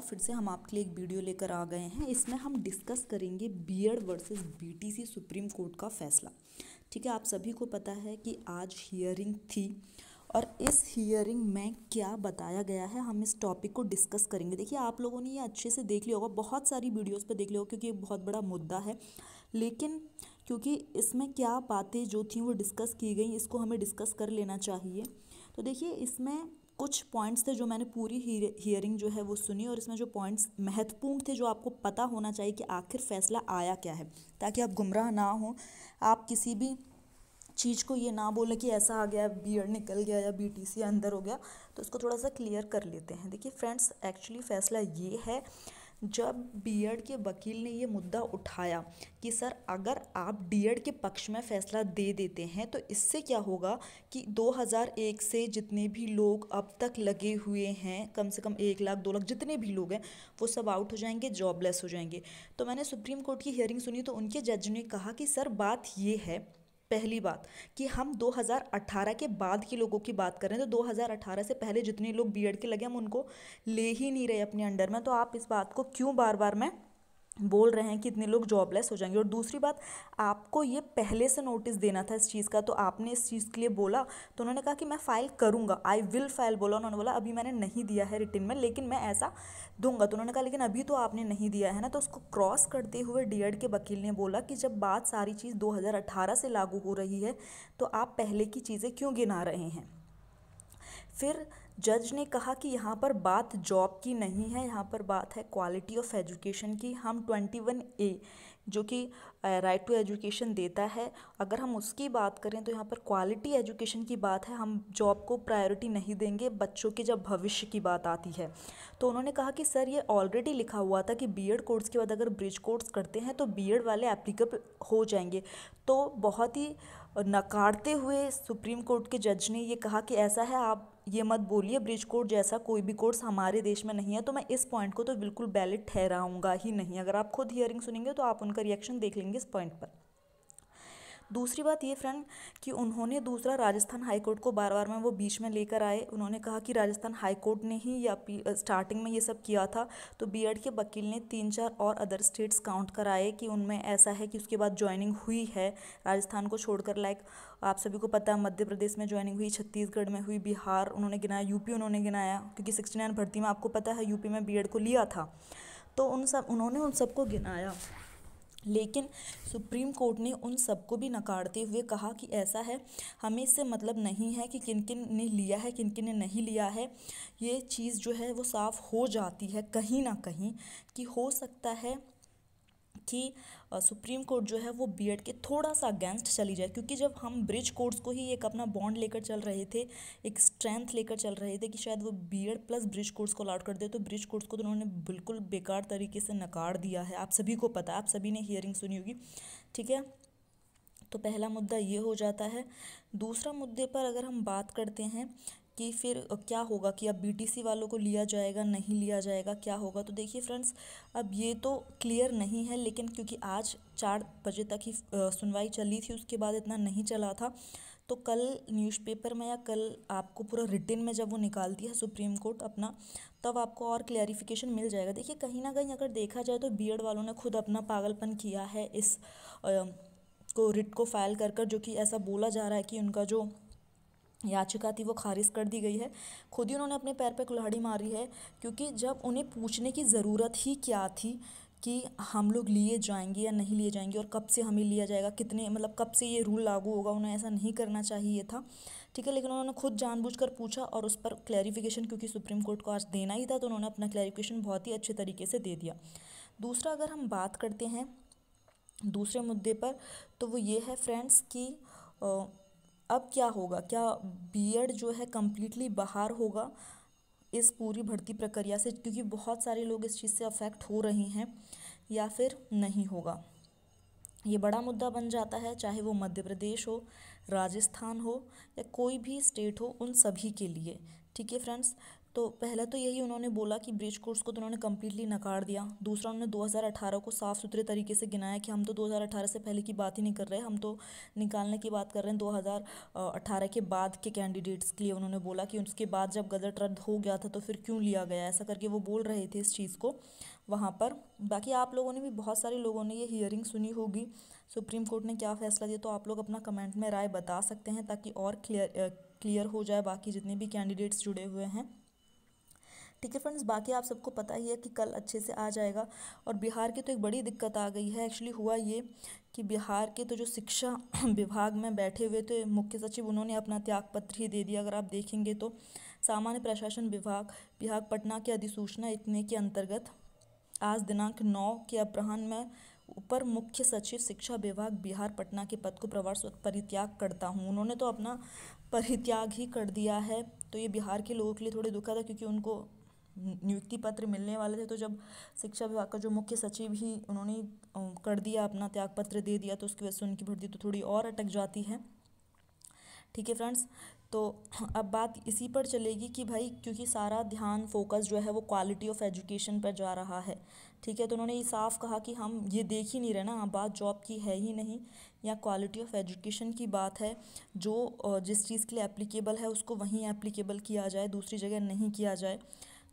फिर से हम आपके लिए एक वीडियो लेकर आ गए हैं। इसमें हम डिस्कस करेंगे BEd versus BTC Supreme Court का फैसला। ठीक है, आप सभी को पता है कि आज हियरिंग थी और इस हियरिंग में क्या बताया गया है, हम इस टॉपिक को डिस्कस करेंगे। देखिए, आप लोगों ने ये अच्छे से देख लिया होगा, बहुत सारी वीडियोस पे देख लिया होगा, क्योंकि ये बहुत बड़ा मुद्दा है। लेकिन क्योंकि इसमें क्या बातें जो थी वो डिस्कस की गई, इसको हमें डिस्कस कर लेना चाहिए। तो देखिए, इसमें कुछ पॉइंट्स थे जो मैंने पूरी हियरिंग जो है वो सुनी, और इसमें जो पॉइंट्स महत्वपूर्ण थे जो आपको पता होना चाहिए कि आखिर फैसला आया क्या है, ताकि आप गुमराह ना हो, आप किसी भी चीज़ को ये ना बोले कि ऐसा आ गया, बीएड निकल गया या बीटीसी अंदर हो गया। तो इसको थोड़ा सा क्लियर कर लेते हैं। देखिए फ्रेंड्स, एक्चुअली फैसला ये है, जब बीएड के वकील ने ये मुद्दा उठाया कि सर अगर आप डीएड के पक्ष में फैसला दे देते हैं तो इससे क्या होगा कि 2001 से जितने भी लोग अब तक लगे हुए हैं, कम से कम 1 लाख 2 लाख जितने भी लोग हैं, वो सब आउट हो जाएंगे, जॉबलेस हो जाएंगे। तो मैंने सुप्रीम कोर्ट की हियरिंग सुनी तो उनके जज ने कहा कि सर बात ये है, पहली बात कि हम 2018 के बाद के लोगों की बात करें तो 2018 से पहले जितने लोग बीएड के लगे हम उनको ले ही नहीं रहे अपने अंडर में। तो आप इस बात को क्यों बार बार में बोल रहे हैं कि इतने लोग जॉबलेस हो जाएंगे। और दूसरी बात, आपको ये पहले से नोटिस देना था इस चीज़ का, तो आपने इस चीज़ के लिए बोला। तो उन्होंने कहा कि मैं फ़ाइल करूँगा, आई विल फाइल बोला उन्होंने। बोला अभी मैंने नहीं दिया है रिटन में, लेकिन मैं ऐसा दूंगा। तो उन्होंने कहा लेकिन अभी तो आपने नहीं दिया है ना। तो उसको क्रॉस करते हुए डीएड के वकील ने बोला कि जब बात सारी चीज़ 2018 से लागू हो रही है तो आप पहले की चीज़ें क्यों गिना रहे हैं। फिर जज ने कहा कि यहाँ पर बात जॉब की नहीं है, यहाँ पर बात है क्वालिटी ऑफ एजुकेशन की। हम 21A जो कि राइट टू एजुकेशन देता है, अगर हम उसकी बात करें तो यहाँ पर क्वालिटी एजुकेशन की बात है, हम जॉब को प्रायोरिटी नहीं देंगे बच्चों के जब भविष्य की बात आती है। तो उन्होंने कहा कि सर ये ऑलरेडी लिखा हुआ था कि बीएड कोर्स के बाद अगर ब्रिज कोर्स करते हैं तो बीएड वाले एप्लीकेबल हो जाएंगे। तो बहुत ही नकारते हुए सुप्रीम कोर्ट के जज ने ये कहा कि ऐसा है, आप ये मत बोलिए ब्रिज कोर्स जैसा कोई भी कोर्स हमारे देश में नहीं है। तो मैं इस पॉइंट को तो बिल्कुल वैलिड ठहराऊंगा ही नहीं। अगर आप खुद हियरिंग सुनेंगे तो आप उनका रिएक्शन देख लेंगे इस पॉइंट पर। दूसरी बात ये फ्रेंड कि उन्होंने दूसरा राजस्थान हाई कोर्ट को बार बार में वो बीच में लेकर आए। उन्होंने कहा कि राजस्थान हाई कोर्ट ने ही या स्टार्टिंग में ये सब किया था। तो बीएड के वकील ने 3-4 और अदर स्टेट्स काउंट कराए कि उनमें ऐसा है कि उसके बाद ज्वाइनिंग हुई है राजस्थान को छोड़कर। लाइक आप सभी को पता है मध्य प्रदेश में ज्वाइनिंग हुई, छत्तीसगढ़ में हुई, बिहार उन्होंने गिनाया, यूपी उन्होंने गिनाया, क्योंकि 69 भर्ती में आपको पता है यूपी में बीएड को लिया था। तो उन्होंने उन सबको गिनाया। लेकिन सुप्रीम कोर्ट ने उन सबको भी नकारते हुए कहा कि ऐसा है, हमें इससे मतलब नहीं है कि किन किन ने लिया है किन किन ने नहीं लिया है। ये चीज़ जो है वो साफ़ हो जाती है कहीं ना कहीं कि हो सकता है कि सुप्रीम कोर्ट जो है वो बीएड के थोड़ा सा अगेंस्ट चली जाए, क्योंकि जब हम ब्रिज कोर्स को ही एक अपना बॉन्ड लेकर चल रहे थे, एक स्ट्रेंथ लेकर चल रहे थे कि शायद वो बीएड प्लस ब्रिज कोर्स को अलाउड कर दे, तो ब्रिज कोर्स को तो उन्होंने बिल्कुल बेकार तरीके से नकार दिया है। आप सभी को पता है, आप सभी ने हियरिंग सुनी होगी। ठीक है, तो पहला मुद्दा ये हो जाता है। दूसरा मुद्दे पर अगर हम बात करते हैं कि फिर क्या होगा, कि अब बीटीसी वालों को लिया जाएगा नहीं लिया जाएगा, क्या होगा। तो देखिए फ्रेंड्स, अब ये तो क्लियर नहीं है, लेकिन क्योंकि आज 4 बजे तक ही सुनवाई चली थी, उसके बाद इतना नहीं चला था। तो कल न्यूज़पेपर में या कल आपको पूरा रिटन में जब वो निकालती है सुप्रीम कोर्ट अपना, तब आपको और क्लैरिफिकेशन मिल जाएगा। देखिए कहीं ना कहीं अगर देखा जाए तो बीएड वालों ने खुद अपना पागलपन किया है इस को रिट को फाइल कर जो कि ऐसा बोला जा रहा है कि उनका जो याचिका थी वो खारिज कर दी गई है। खुद ही उन्होंने अपने पैर पे कुल्हाड़ी मारी है, क्योंकि जब उन्हें पूछने की ज़रूरत ही क्या थी कि हम लोग लिए जाएंगे या नहीं लिए जाएंगे, और कब से हमें लिया जाएगा, कितने मतलब कब से ये रूल लागू होगा, उन्हें ऐसा नहीं करना चाहिए था। ठीक है, लेकिन उन्होंने खुद जानबूझकर पूछा और उस पर क्लैरिफिकेशन क्योंकि सुप्रीम कोर्ट को आज देना ही था, तो उन्होंने अपना क्लैरिफिकेशन बहुत ही अच्छे तरीके से दे दिया। दूसरा अगर हम बात करते हैं दूसरे मुद्दे पर, तो वो ये है फ्रेंड्स कि अब क्या होगा, क्या बीएड जो है कम्प्लीटली बाहर होगा इस पूरी भर्ती प्रक्रिया से, क्योंकि बहुत सारे लोग इस चीज़ से अफेक्ट हो रहे हैं, या फिर नहीं होगा। ये बड़ा मुद्दा बन जाता है, चाहे वो मध्य प्रदेश हो, राजस्थान हो या कोई भी स्टेट हो, उन सभी के लिए। ठीक है फ्रेंड्स, तो पहले तो यही उन्होंने बोला कि ब्रिज कोर्स को तो उन्होंने कम्प्लीटली नकार दिया। दूसरा उन्होंने 2018 को साफ़ सुथरे तरीके से गिनाया कि हम तो 2018 से पहले की बात ही नहीं कर रहे, हम तो निकालने की बात कर रहे हैं 2018 के बाद के कैंडिडेट्स के लिए। उन्होंने बोला कि उसके बाद जब गजट रद्द हो गया था तो फिर क्यों लिया गया, ऐसा करके वो बोल रहे थे इस चीज़ को वहाँ पर। बाकी आप लोगों ने भी, बहुत सारे लोगों ने ये हियरिंग सुनी होगी, सुप्रीम कोर्ट ने क्या फ़ैसला दिया, तो आप लोग अपना कमेंट में राय बता सकते हैं ताकि और क्लियर हो जाए बाकी जितने भी कैंडिडेट्स जुड़े हुए हैं। ठीक है फ्रेंड्स, बाकी आप सबको पता ही है कि कल अच्छे से आ जाएगा। और बिहार की तो एक बड़ी दिक्कत आ गई है। एक्चुअली हुआ ये कि बिहार के तो जो शिक्षा विभाग में बैठे हुए थे मुख्य सचिव, उन्होंने अपना त्यागपत्र ही दे दिया। अगर आप देखेंगे तो सामान्य प्रशासन विभाग पटना की अधिसूचना इतने के अंतर्गत आज दिनांक 9 के अपराह्न में अपर मुख्य सचिव शिक्षा विभाग बिहार पटना के पद को प्रभार परित्याग करता हूँ, उन्होंने तो अपना परित्याग ही कर दिया है। तो ये बिहार के लोगों के लिए थोड़ी दुखद है क्योंकि उनको नियुक्ति पत्र मिलने वाले थे। तो जब शिक्षा विभाग का जो मुख्य सचिव ही उन्होंने कर दिया, अपना त्यागपत्र दे दिया, तो उसकी वजह से उनकी भर्ती तो थोड़ी और अटक जाती है। ठीक है फ्रेंड्स, तो अब बात इसी पर चलेगी कि भाई क्योंकि सारा ध्यान फोकस जो है वो क्वालिटी ऑफ एजुकेशन पर जा रहा है। ठीक है, तो उन्होंने ये साफ कहा कि हम ये देख ही नहीं रहे ना, बात जॉब की है ही नहीं, या क्वालिटी ऑफ एजुकेशन की बात है। जो जिस चीज़ के लिए एप्लीकेबल है उसको वहीं एप्लीकेबल किया जाए, दूसरी जगह नहीं किया जाए।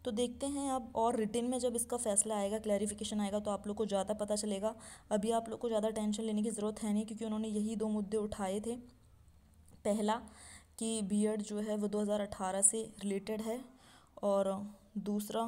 तो देखते हैं अब, और रिटन में जब इसका फैसला आएगा, क्लैरिफिकेशन आएगा, तो आप लोग को ज़्यादा पता चलेगा। अभी आप लोग को ज़्यादा टेंशन लेने की ज़रूरत है नहीं, क्योंकि उन्होंने यही 2 मुद्दे उठाए थे। पहला कि बीएड जो है वो 2018 से रिलेटेड है, और दूसरा